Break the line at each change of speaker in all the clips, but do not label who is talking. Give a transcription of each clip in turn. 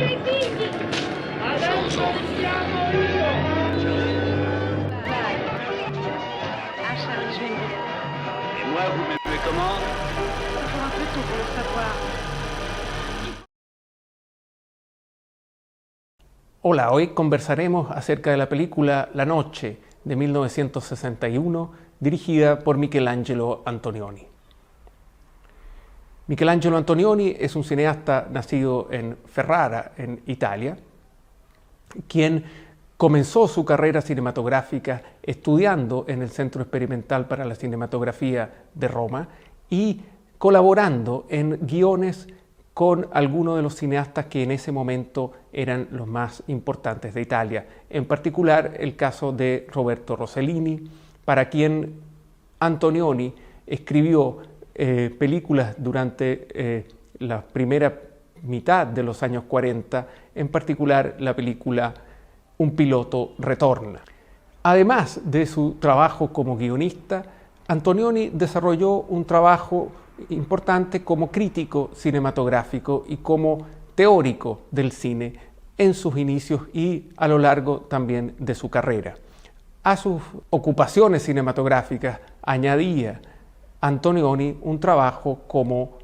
i figli! Adesso siamo io!
Vai, lascialo scendere.
Et moi, vous m'aimez comment?
Faut un peu tout pour le savoir.
Hola, hoy conversaremos acerca de la película La Noche de 1961, dirigida por Michelangelo Antonioni. Michelangelo Antonioni es un cineasta nacido en Ferrara, en Italia, quien comenzó su carrera cinematográfica estudiando en el Centro Experimental para la Cinematografía de Roma y colaborando en guiones con algunos de los cineastas que en ese momento eran los más importantes de Italia, en particular el caso de Roberto Rossellini, para quien Antonioni escribió películas durante la primera mitad de los años 40, en particular la película Un piloto retorna. Además de su trabajo como guionista, Antonioni desarrolló un trabajo importante como crítico cinematográfico y como teórico del cine en sus inicios y a lo largo también de su carrera. A sus ocupaciones cinematográficas añadía Antonioni un trabajo como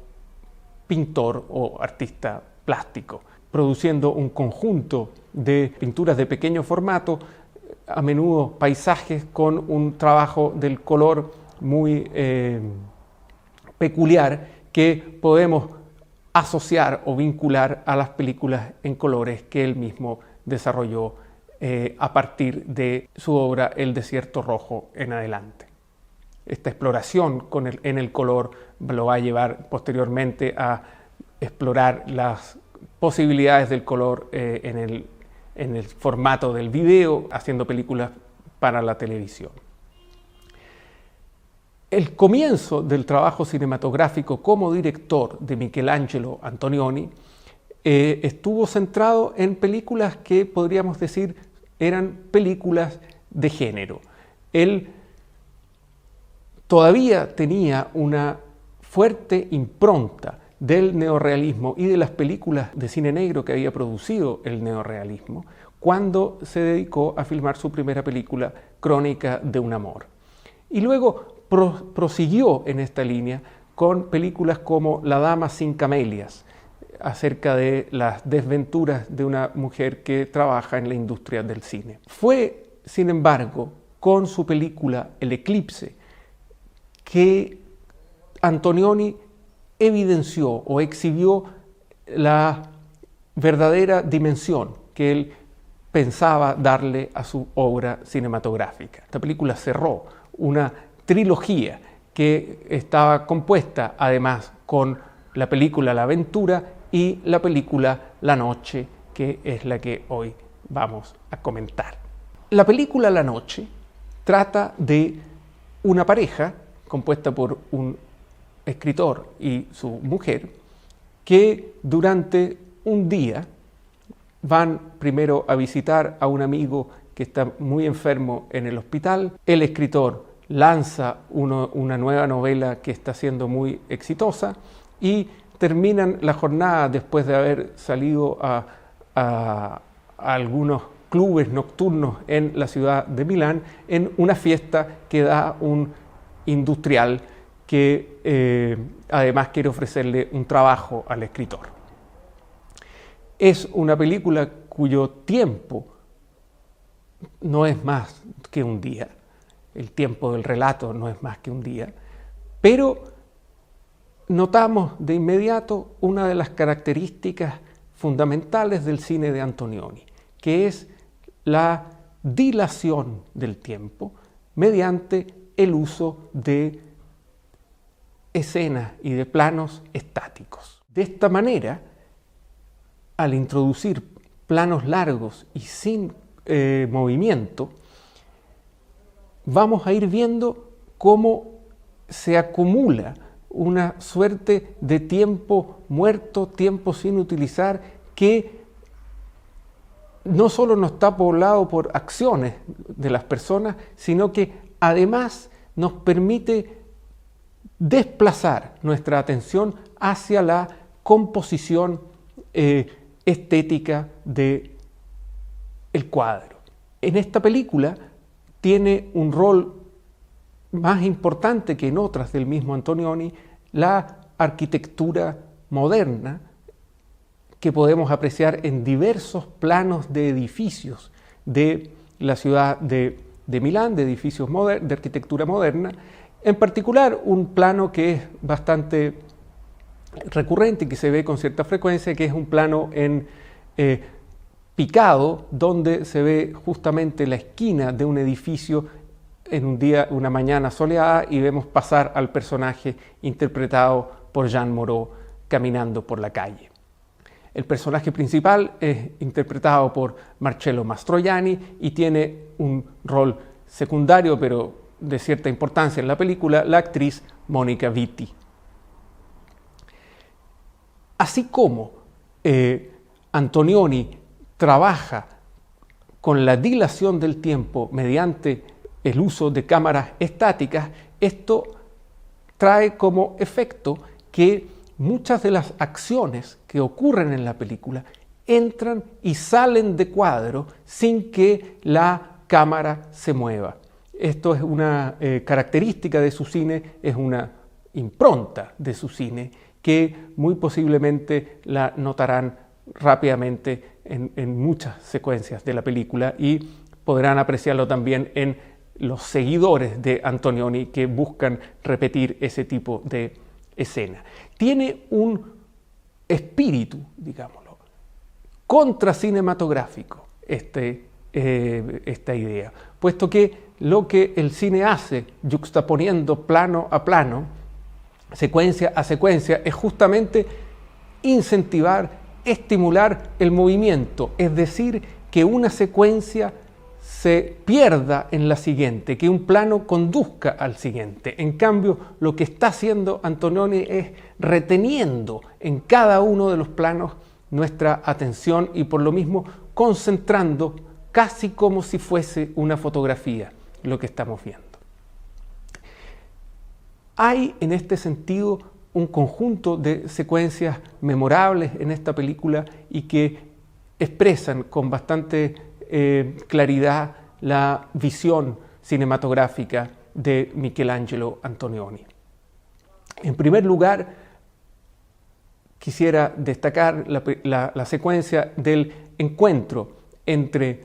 pintor o artista plástico, produciendo un conjunto de pinturas de pequeño formato, a menudo paisajes con un trabajo del color muy peculiar que podemos asociar o vincular a las películas en colores que él mismo desarrolló a partir de su obra El desierto rojo en adelante. Esta exploración en el color lo va a llevar posteriormente a explorar las posibilidades del color en el formato del video, haciendo películas para la televisión. El comienzo del trabajo cinematográfico como director de Michelangelo Antonioni estuvo centrado en películas que podríamos decir eran películas de género. Él todavía tenía una fuerte impronta del neorrealismo y de las películas de cine negro que había producido el neorrealismo cuando se dedicó a filmar su primera película, Crónica de un amor. Y luego prosiguió en esta línea con películas como La dama sin camelias, acerca de las desventuras de una mujer que trabaja en la industria del cine. Fue, sin embargo, con su película El eclipse, que Antonioni evidenció o exhibió la verdadera dimensión que él pensaba darle a su obra cinematográfica. Esta película cerró una trilogía que estaba compuesta además con la película La aventura y la película La noche, que es la que hoy vamos a comentar. La película La noche trata de una pareja compuesta por un escritor y su mujer que durante un día van primero a visitar a un amigo que está muy enfermo en el hospital. El escritor lanza una nueva novela que está siendo muy exitosa y terminan la jornada después de haber salido a algunos clubes nocturnos en la ciudad de Milán en una fiesta que da un industrial que además quiere ofrecerle un trabajo al escritor. Es una película cuyo tiempo no es más que un día. El tiempo del relato no es más que un día, pero notamos de inmediato una de las características fundamentales del cine de Antonioni, que es la dilación del tiempo mediante el uso de escenas y de planos estáticos. De esta manera, al introducir planos largos y sin movimiento, vamos a ir viendo cómo se acumula una suerte de tiempo muerto, tiempo sin utilizar, que no solo no está poblado por acciones de las personas, sino que además nos permite desplazar nuestra atención hacia la composición estética del cuadro. En esta película tiene un rol más importante que en otras del mismo Antonioni la arquitectura moderna que podemos apreciar en diversos planos de edificios de la ciudad de Milán, de edificios de arquitectura moderna, en particular un plano que es bastante recurrente y que se ve con cierta frecuencia, que es un plano en picado, donde se ve justamente la esquina de un edificio en un día, una mañana soleada, y vemos pasar al personaje interpretado por Jean Moreau caminando por la calle. El personaje principal es interpretado por Marcello Mastroianni y tiene un rol secundario, pero de cierta importancia en la película, la actriz Monica Vitti. Así como Antonioni trabaja con la dilación del tiempo mediante el uso de cámaras estáticas, esto trae como efecto que muchas de las acciones que ocurren en la película entran y salen de cuadro sin que la cámara se mueva. Esto es una característica de su cine, es una impronta de su cine que muy posiblemente la notarán rápidamente en muchas secuencias de la película y podrán apreciarlo también en los seguidores de Antonioni que buscan repetir ese tipo de escena. Tiene un espíritu, digámoslo, contracinematográfico esta idea, puesto que lo que el cine hace, yuxtaponiendo plano a plano, secuencia a secuencia, es justamente incentivar, estimular el movimiento, es decir, que una secuencia se pierda en la siguiente, que un plano conduzca al siguiente. En cambio, lo que está haciendo Antonioni es reteniendo en cada uno de los planos nuestra atención y por lo mismo concentrando casi como si fuese una fotografía lo que estamos viendo. Hay en este sentido un conjunto de secuencias memorables en esta película y que expresan con bastante claridad la visión cinematográfica de Michelangelo Antonioni. En primer lugar, quisiera destacar la secuencia del encuentro entre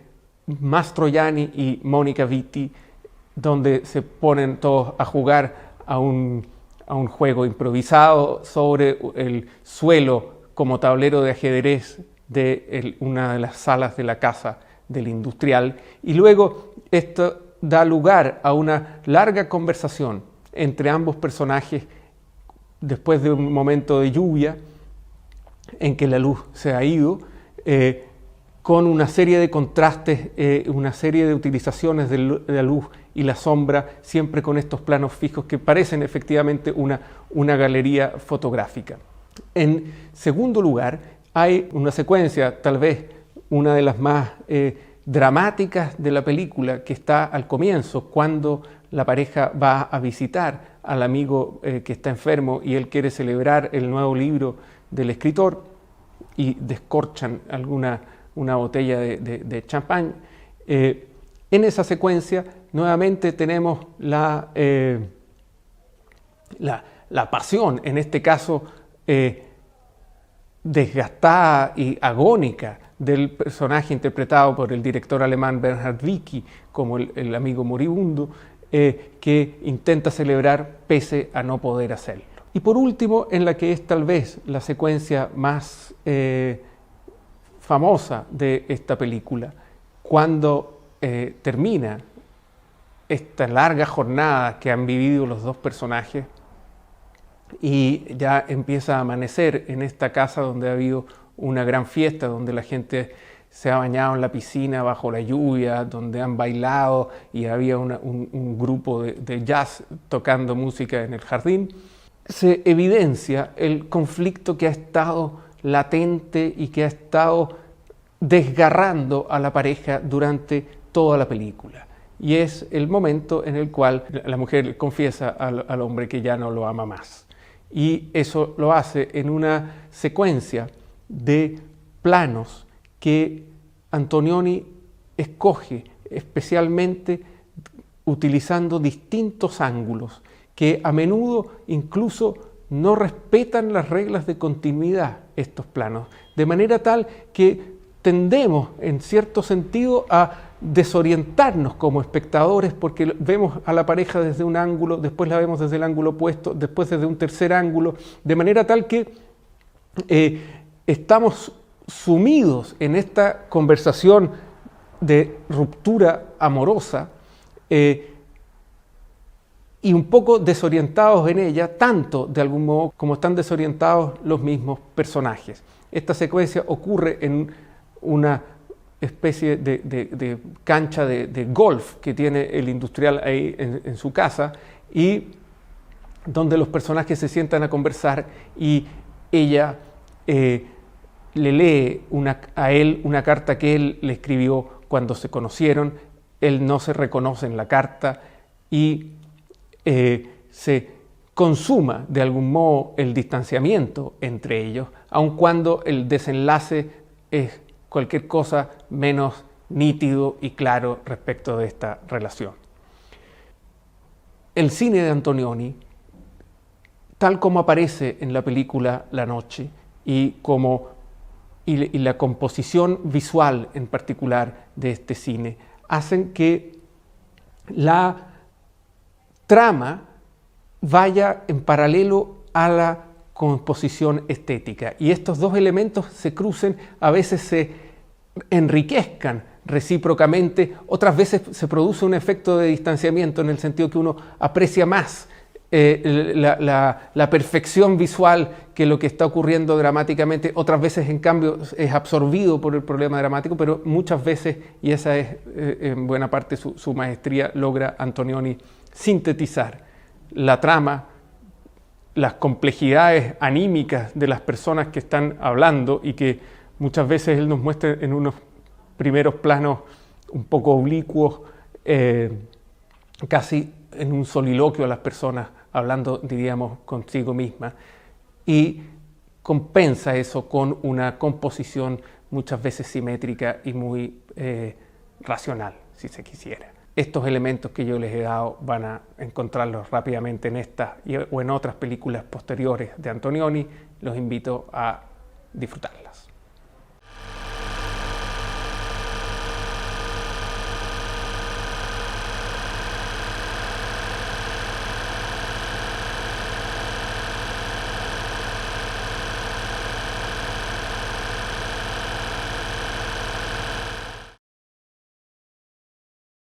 Mastroianni y Monica Vitti, donde se ponen todos a jugar a un juego improvisado sobre el suelo como tablero de ajedrez de una de las salas de la casa del industrial, y luego esto da lugar a una larga conversación entre ambos personajes después de un momento de lluvia en que la luz se ha ido, con una serie de contrastes, una serie de utilizaciones de la luz y la sombra, siempre con estos planos fijos que parecen efectivamente una galería fotográfica. En segundo lugar, hay una secuencia, tal vez una de las más dramáticas de la película, que está al comienzo, cuando la pareja va a visitar al amigo que está enfermo y él quiere celebrar el nuevo libro del escritor y descorchan una botella de champán. En esa secuencia nuevamente tenemos la pasión, en este caso desgastada y agónica, del personaje interpretado por el director alemán Bernhard Wicki como el amigo moribundo, que intenta celebrar pese a no poder hacerlo. Y por último, en la que es tal vez la secuencia más famosa de esta película, cuando termina esta larga jornada que han vivido los dos personajes y ya empieza a amanecer en esta casa donde ha habido una gran fiesta, donde la gente se ha bañado en la piscina bajo la lluvia, donde han bailado y había un grupo de jazz tocando música en el jardín. Se evidencia el conflicto que ha estado latente y que ha estado desgarrando a la pareja durante toda la película. Y es el momento en el cual la mujer confiesa al hombre que ya no lo ama más. Y eso lo hace en una secuencia de planos que Antonioni escoge especialmente utilizando distintos ángulos que a menudo incluso no respetan las reglas de continuidad estos planos, de manera tal que tendemos en cierto sentido a desorientarnos como espectadores porque vemos a la pareja desde un ángulo, después la vemos desde el ángulo opuesto, después desde un tercer ángulo, de manera tal que estamos sumidos en esta conversación de ruptura amorosa y un poco desorientados en ella, tanto de algún modo como están desorientados los mismos personajes. Esta secuencia ocurre en una especie de cancha de golf que tiene el industrial ahí en su casa y donde los personajes se sientan a conversar y ella le lee a él una carta que él le escribió cuando se conocieron. Él no se reconoce en la carta y se consuma de algún modo el distanciamiento entre ellos, aun cuando el desenlace es cualquier cosa menos nítido y claro respecto de esta relación. El cine de Antonioni, tal como aparece en la película La Noche y la composición visual en particular de este cine, hacen que la trama vaya en paralelo a la composición estética y estos dos elementos se crucen, a veces se enriquezcan recíprocamente, otras veces se produce un efecto de distanciamiento en el sentido que uno aprecia más la perfección visual que lo que está ocurriendo dramáticamente, otras veces en cambio es absorbido por el problema dramático, pero muchas veces, y esa es en buena parte su maestría, logra Antonioni sintetizar la trama, las complejidades anímicas de las personas que están hablando y que muchas veces él nos muestra en unos primeros planos un poco oblicuos, casi en un soliloquio a las personas hablando, diríamos, consigo misma, y compensa eso con una composición muchas veces simétrica y muy racional, si se quisiera. Estos elementos que yo les he dado van a encontrarlos rápidamente en esta o en otras películas posteriores de Antonioni. Los invito a disfrutarlas.